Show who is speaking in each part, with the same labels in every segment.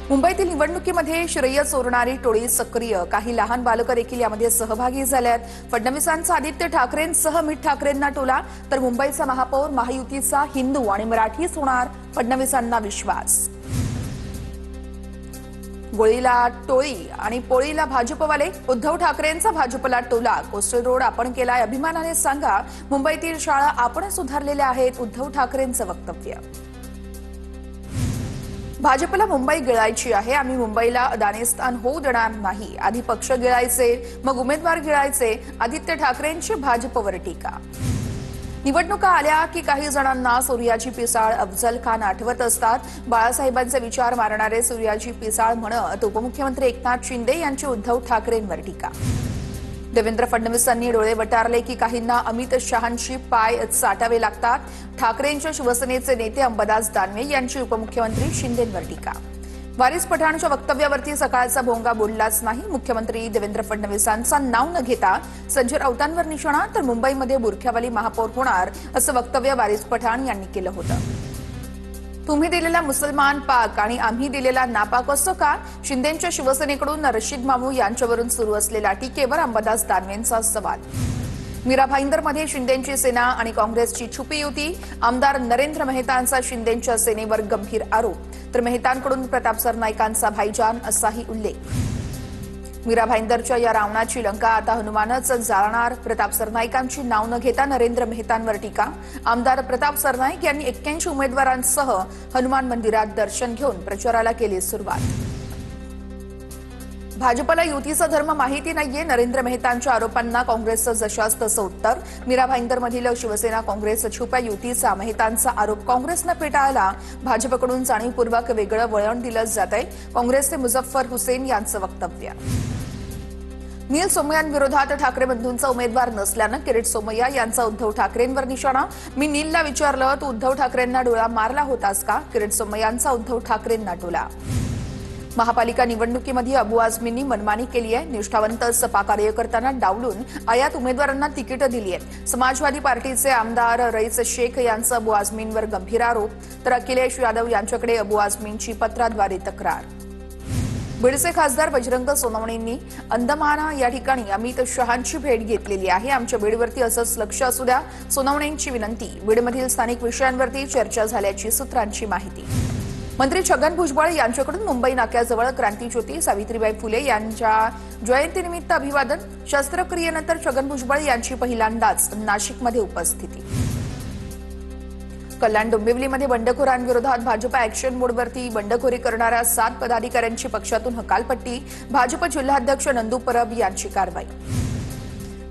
Speaker 1: मुंबईतील निवडणुकीमध्ये श्रेय चोरणारी टोळी सक्रिय, काही लहान बालकं देखील यामध्ये सहभागी झाल्यात। फडणवीसांचा आदित्य ठाकरेंसह मिठ ठाकरेंना टोला, तर मुंबईचा महापौर महायुतीचा हिंदू आणि मराठीच होणार, फडणवीसांना विश्वास। गोळीला टोळी आणि पोळीला भाजपवाले, उद्धव ठाकरेंचा भाजपला टोला। कोस्टल रोड आपण केलाय अभिमानाने सांगा, मुंबईतील शाळा आपण सुधारलेल्या आहेत, उद्धव ठाकरेंचं वक्तव्य। भाजपला मुंबई गिळायची आहे, आम्ही मुंबईला दानेस्थान होऊ देणार नाही। आधी पक्ष गिळायचे, मग उमेदवार गिळायचे, आदित्य ठाकरेंची भाजपवर टीका। निवडणुका आल्या की काही जणांना सूर्याची पिसाळ अफजल खान आठवत असतात। बाळासाहेबांचे विचार मारणारे सूर्याची पिसाळ म्हणत उपमुख्यमंत्री एकनाथ शिंदे यांची उद्धव ठाकरेंवर टीका। देवेंद्र फडणवीसांनी डोळे वटारले की काहींना अमित शहांशी पाय चाटावे लागतात। ठाकरेंच्या शिवसेनेचे नेते अंबादास दानवे यांची उपमुख्यमंत्री शिंदेंवर टीका। वारिस पठाणच्या वक्तव्यावरती सकाळचा भोंगा बोललाच नाही। मुख्यमंत्री देवेंद्र फडणवीसांचं नाव न घेता संजय राऊतांवर निशाणा, तर मुंबईमध्ये बुरख्यावाली महापौर होणार असं वक्तव्य वारिस पठाण यांनी केलं होतं। तुम्ही दिलेला मुसलमान पाक आणि आम्ही दिलेला नापाक असं का? शिंदेंच्या शिवसेनेकडून रशीद मामू यांच्यावरून सुरू असलेल्या टीकेवर अंबादास दानवेंचा सवाल। मीरा भाईंदरमध्ये शिंदेंची सेना आणि काँग्रेसची छुपी युती, आमदार नरेंद्र मेहतांचा शिंदेंच्या सेनेवर गंभीर आरोप, तर मेहतांकडून प्रताप सरनाईकांचा भाईजान असाही उल्लेख। मीरा भाईंदरच्या या रावणाची लंका आता हनुमानच जाळणार, प्रताप सरनाईकांची नाव न घेता नरेंद्र मेहतांवर टीका। आमदार प्रताप सरनाईक यांनी 81 उमेदवारांसह हनुमान मंदिरात दर्शन घेऊन प्रचाराला केली सुरुवात। भाजपला युतीचा धर्म माहिती नाहीये, नरेंद्र मेहतांच्या आरोपांना काँग्रेसचं जशास तसं उत्तर। मीरा भाईंदरमधील शिवसेना काँग्रेस छुप्या युतीचा मेहतांचा आरोप काँग्रेसनं फेटाळला। भाजपकडून जाणीवपूर्वक वेगळं वळण दिलं जातंय, काँग्रेसचे मुझफ्फर हुसेन यांचं वक्तव्य। नील सोमय्यांविरोधात ठाकरे बंधूंचा उमेदवार नसल्यानं किरीट सोमय्या यांचा उद्धव ठाकरेंवर निशाणा। मी नीलला विचारलं, तू उद्धव ठाकरेंना डोळा मारला होतास का? किरीट सोमय्यांचा उद्धव ठाकरेंना टोला। महापालिका निवडणुकीमध्ये अबू आझमींनी मनमानी केली आहे, निष्ठावंत सपा कार्यकर्त्यांना डावलून आयात उमेदवारांना तिकीटं दिली आहेत। समाजवादी पार्टीचे आमदार रईस शेख यांचा अबू आझमींवर गंभीर आरोप, तर अखिलेश यादव यांच्याकडे अबू आझमींची पत्राद्वारे तक्रार। बीडचे खासदार बजरंग सोनवणेंनी अंदमान या ठिकाणी अमित शहांची भेट घेतलेली आहे। आमच्या बीडवरती असंच लक्ष असू द्या, सोनवणेंची विनंती। बीडमधील स्थानिक विषयांवरती चर्चा झाल्याची सूत्रांची माहिती। मंत्री छगन भुजबळ यांच्याकडून मुंबई नाक्याजवळ क्रांतीज्योती सावित्रीबाई फुले यांच्या जयंतीनिमित्त अभिवादन। शस्त्रक्रियेनंतर छगन भुजबळ यांची पहिल्यांदाच नाशिकमध्ये उपस्थिती। कल्याण डोंबिवलीमध्ये बंडखोरांविरोधात भाजप ऍक्शन मोडवरती, बंडखोरी करणाऱ्या 7 पदाधिकाऱ्यांची पक्षातून हकालपट्टी। भाजप जिल्हाध्यक्ष नंदू परब यांची कारवाई।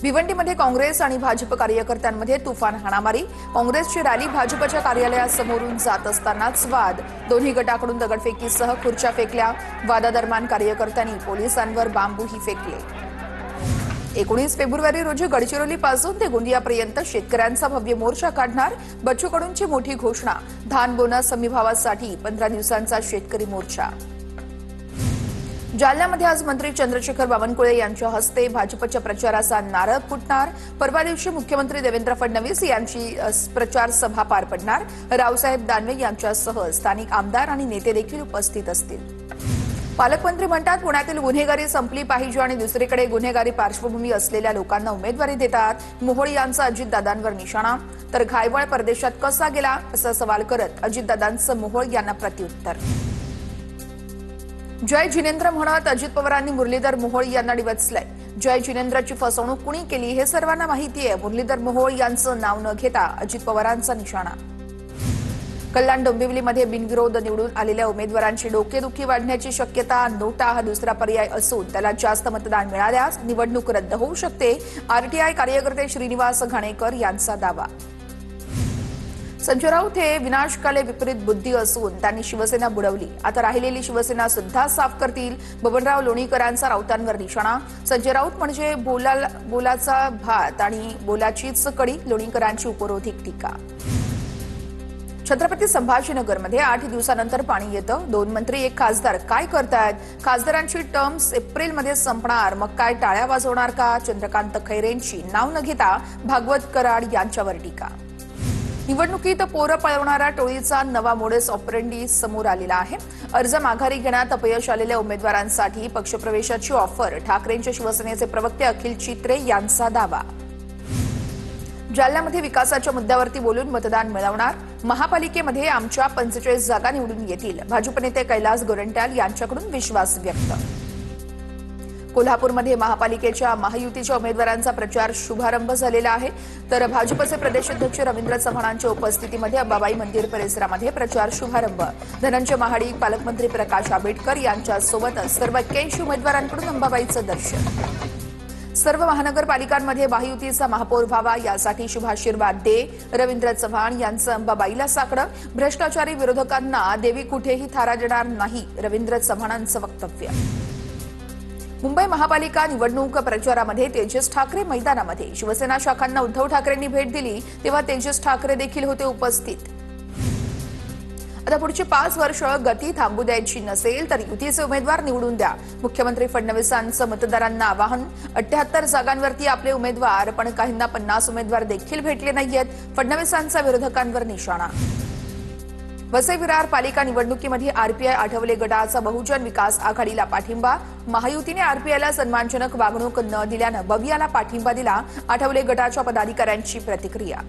Speaker 1: भिवंडीमध्ये काँग्रेस आणि भाजप कार्यकर्त्यांमध्ये तुफान हाणामारी, काँग्रेसची रॅली भाजपच्या कार्यालयासमोरून जात असतानाच वाद, दोन्ही गटाकडून दगडफेकीसह खुर्च्या फेकल्या। वादादरम्यान कार्यकर्त्यांनी पोलिसांवर बांबूही फेकले। 19 फेब्रुवारी रोजी गडचिरोलीपासून ते गोंदियापर्यंत शेतकऱ्यांचा भव्य मोर्चा काढणार, बच्चू कडूंची मोठी घोषणा। धान बोनस हमीभावासाठी 15 दिवसांचा शेतकरी मोर्चा। जालन्यामध्ये आज मंत्री चंद्रशेखर बावनकुळे यांच्या हस्ते भाजपच्या प्रचाराचा नारळ फुटणार। परवा दिवशी मुख्यमंत्री देवेंद्र फडणवीस यांची प्रचार सभा पार पडणार। रावसाहेब दानवे यांच्यासह स्थानिक आमदार आणि नेते देखील उपस्थित असतील। पालकमंत्री म्हणतात, पुण्यातील गुन्हेगारी संपली पाहिजे आणि दुसरीकडे गुन्हेगारी पार्श्वभूमी असलेल्या लोकांना उमेदवारी देतात। मोहोळ यांचा अजितदादांवर निशाणा, तर घायवळ परदेशात कसा गेला असा सवाल करत अजितदादांचं मोहोळ यांना प्रत्युत्तर। जय जिनेंद्र म्हणत अजित पवारांनी मुरलीधर मोहोळ यांना डिवचलंय। जय जिनेंद्रची फसवणूक कुणी केली हे सर्वांना माहिती आहे, मुरलीधर मोहोळ यांचं नाव न घेता अजित पवारांचा निशाणा। कल्याण डोंबिवलीमध्ये बिनविरोध निवडून आलेल्या उमेदवारांची डोकेदुखी वाढण्याची शक्यता। नोटा हा दुसरा पर्याय असून त्याला जास्त मतदान मिळाल्यास निवडणूक रद्द होऊ शकते, आरटीआय कार्यकर्ते श्रीनिवास घाणेकर यांचा दावा। संजय राऊत हे विनाशकाले विपरीत बुद्धी असून त्यांनी शिवसेना बुडवली, आता राहिलेली शिवसेना सुद्धा साफ करतील। बबनराव लोणीकरांचा राऊतांवर निशाणा। संजय राऊत म्हणजे बोलाचा भात आणि बोलाचीच कडी, लोणीकरांची उपरोधिक टीका। छत्रपती संभाजीनगरमध्ये 8 दिवसानंतर पाणी येतं, 2 मंत्री 1 खासदार काय करतायत? खासदारांची टर्म्स एप्रिलमध्ये संपणार, मग काय टाळ्या वाजवणार का? चंद्रकांत खैरेंची नाव न घेता भागवत कराड यांच्यावर टीका। निवडणुकीत पोरं पळवणाऱ्या टोळीचा नवा मोडेस ऑपरेंडी समोर आलेला आहे. अर्ज माघारी घेण्यात अपयश आलेल्या उमेदवारांसाठी पक्षप्रवेशाची ऑफर. ठाकरेंचे शिवसेनेचे प्रवक्ते अखिल चित्रे यांचा दावा. जालन्यामध्ये विकासाच्या मुद्द्यावरती बोलून मतदान मिळवणार. महापालिकेमध्ये आमच्या 45 जागा निवडून येतील. भाजप नेते कैलास गोरंट्याल यांच्याकडून विश्वास व्यक्त. कोल्हापूरमध्ये महापालिकेच्या महायुतीच्या उमेदवारांचा प्रचार शुभारंभ झालेला आहे. तर भाजपचे प्रदेशाध्यक्ष रवींद्र चव्हाणांच्या उपस्थितीमध्ये अंबाबाई मंदिर परिसरामध्ये प्रचार शुभारंभ. धनंजय महाडिक, पालकमंत्री प्रकाश आंबेडकर यांच्यासोबतच सर्व 81 उमेदवारांकडून अंबाबाईचं दर्शन. सर्व महानगरपालिकांमध्ये महायुतीचा महापौर व्हावा यासाठी शुभाशीर्वाद दे. रवींद्र चव्हाण यांचं अंबाबाईला साकडं. भ्रष्टाचारी विरोधकांना देवी कुठेही थारा देणार नाही. रवींद्र चव्हाणांचं वक्तव्य. मुंबई महापालिका निवडणूक प्रचारामध्ये तेजस ठाकरे मैदानामध्ये. शिवसेना शाखांना उद्धव ठाकरेंनी भेट दिली तेव्हा तेजस ठाकरे देखील होते उपस्थित. आता पुढची 5 वर्ष गती थांबू द्यायची नसेल तर युतीचे उमेदवार निवडून द्या. मुख्यमंत्री फडणवीसांचं मतदारांना आवाहन. 78 जागांवरती आपले उमेदवार, पण काहींना 50 उमेदवार देखील भेटले नाहीयेत. फडणवीसांचा विरोधकांवर निशाणा. वसई विरार पालिका निवडणुकीमध्ये आरपीआय आठवले गटाचा बहुजन विकास आघाडीला पाठिंबा. महायुतीने आरपीआयला सन्मानजनक वागणूक न दिल्यानं बवियाला पाठिंबा दिला. आठवले गटाच्या पदाधिकाऱ्यांची प्रतिक्रिया.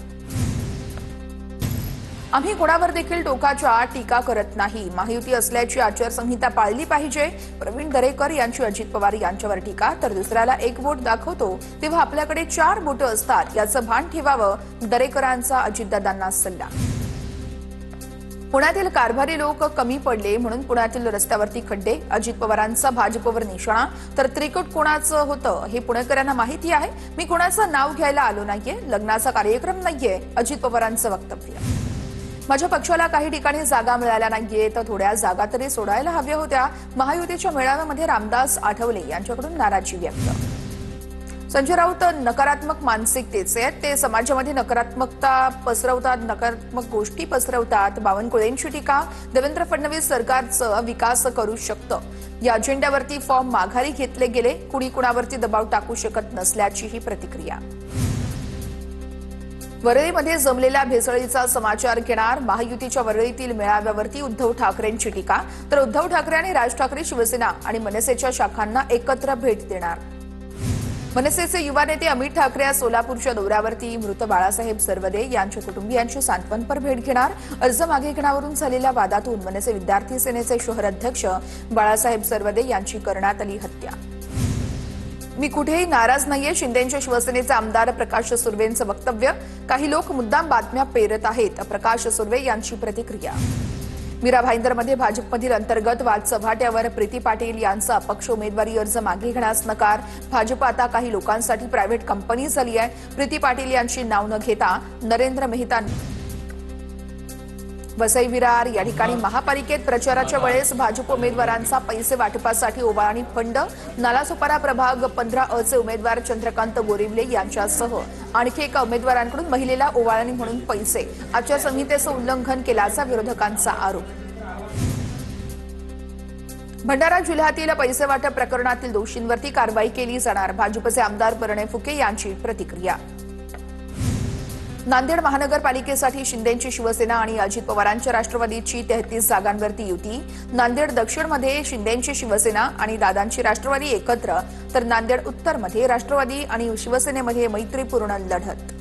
Speaker 1: आम्ही कोणावर देखील टोकाच्या टीका करत नाही. महायुती असल्याची आचारसंहिता पाळली पाहिजे. प्रवीण दरेकर यांची अजित पवार यांच्यावर टीका. तर दुसऱ्याला एक बोट दाखवतो तेव्हा आपल्याकडे 4 बोटं असतात याचं भान ठेवावं. दरेकरांचा अजितदादांना सल्ला. पुण्यातील कारभारी लोक कमी पडले म्हणून पुण्यातील रस्त्यावरती खड्डे. अजित पवारांचा भाजपवर निशाणा. तर त्रिकूट कोणाचं होतं हे पुणेकरांना माहिती आहे. मी कोणाचं नाव घ्यायला आलो नाहीये. लग्नाचा कार्यक्रम नाहीये. अजित पवारांचं वक्तव्य. माझ्या पक्षाला काही ठिकाणी जागा मिळाल्या नाहीये तर थोड्या जागा तरी सोडायला हव्या होत्या. महायुतीच्या मेळाव्यामध्ये रामदास आठवले यांच्याकडून नाराजी व्यक्त. संजय राऊत नकारात्मक मानसिकतेचे आहेत. ते समाजामध्ये नकारात्मकता पसरवतात, नकारात्मक गोष्टी पसरवतात. बावनकुळेंची टीका. देवेंद्र फडणवीस सरकारचं विकास करू शकतं. या अजेंड्यावरती फॉर्म माघारी घेतले गेले. कुणी कुणावरती दबाव टाकू शकत नसल्याचीही प्रतिक्रिया. वरळीमध्ये जमलेल्या भेसळीचा समाचार घेणार. महायुतीच्या वरळीतील मेळाव्यावरती उद्धव ठाकरेंची टीका. तर उद्धव ठाकरे आणि राज ठाकरे शिवसेना आणि मनसेच्या शाखांना एकत्र भेट देणार. मनसेचे युवा नेते अमित ठाकरे आज सोलापूरच्या दौऱ्यावरती. मृत बाळासाहेब सरवदे यांच्या कुटुंबियांची सांत्वनपर भेट घेणार. अर्ज मागे घेण्यावरून झालेल्या वादातून मनसे विद्यार्थी सेनेचे शहर अध्यक्ष बाळासाहेब सरवदे यांची करण्यात आली हत्या. मी कुठेही नाराज नाहीये. शिंदेच्या शिवसेनेचे आमदार प्रकाश सुर्वेंचं वक्तव्य. काही लोक मुद्दाम बातम्या पेरत आहेत. प्रकाश सुर्वे यांची प्रतिक्रिया. मीरा भाईंदरमध्ये भाजपमधील अंतर्गत वाद चव्हाट्यावर. प्रीती पाटील यांचा अपक्ष उमेदवारी अर्ज मागे घेण्यास नकार. भाजप आता काही लोकांसाठी प्रायव्हेट कंपनी झाली आहे. प्रीती पाटील यांची नाव न घेता नरेंद्र मेहता. वसई विरार या ठिकाणी महापालिकेत प्रचाराच्या वेळेस भाजप उमेदवारांचा पैसे वाटपासाठी ओवाळणी फंड. नालासोपारा प्रभाग 15 चे उमेदवार चंद्रकांत गोरिवले यांच्यासह आणखी एका उमेदवारांकडून महिलेला ओवाळणी म्हणून पैसे. आचारसंहितेचं उल्लंघन केल्याचा विरोधकांचा आरोप. भंडारा जिल्ह्यातील पैसे वाटप प्रकरणातील दोषींवरती कारवाई केली जाणार. भाजपचे आमदार प्रणय फुके यांची प्रतिक्रिया. नांदेड महानगरपालिकेसाठी शिंदेची शिवसेना आणि अजित पवारांच्या राष्ट्रवादीची 33 जागांवरती युती. नांदेड दक्षिणमध्ये शिंदेची शिवसेना आणि दादांची राष्ट्रवादी एकत्र. तर नांदेड उत्तरमध्ये राष्ट्रवादी आणि शिवसेनेमध्ये मैत्रीपूर्ण लढत.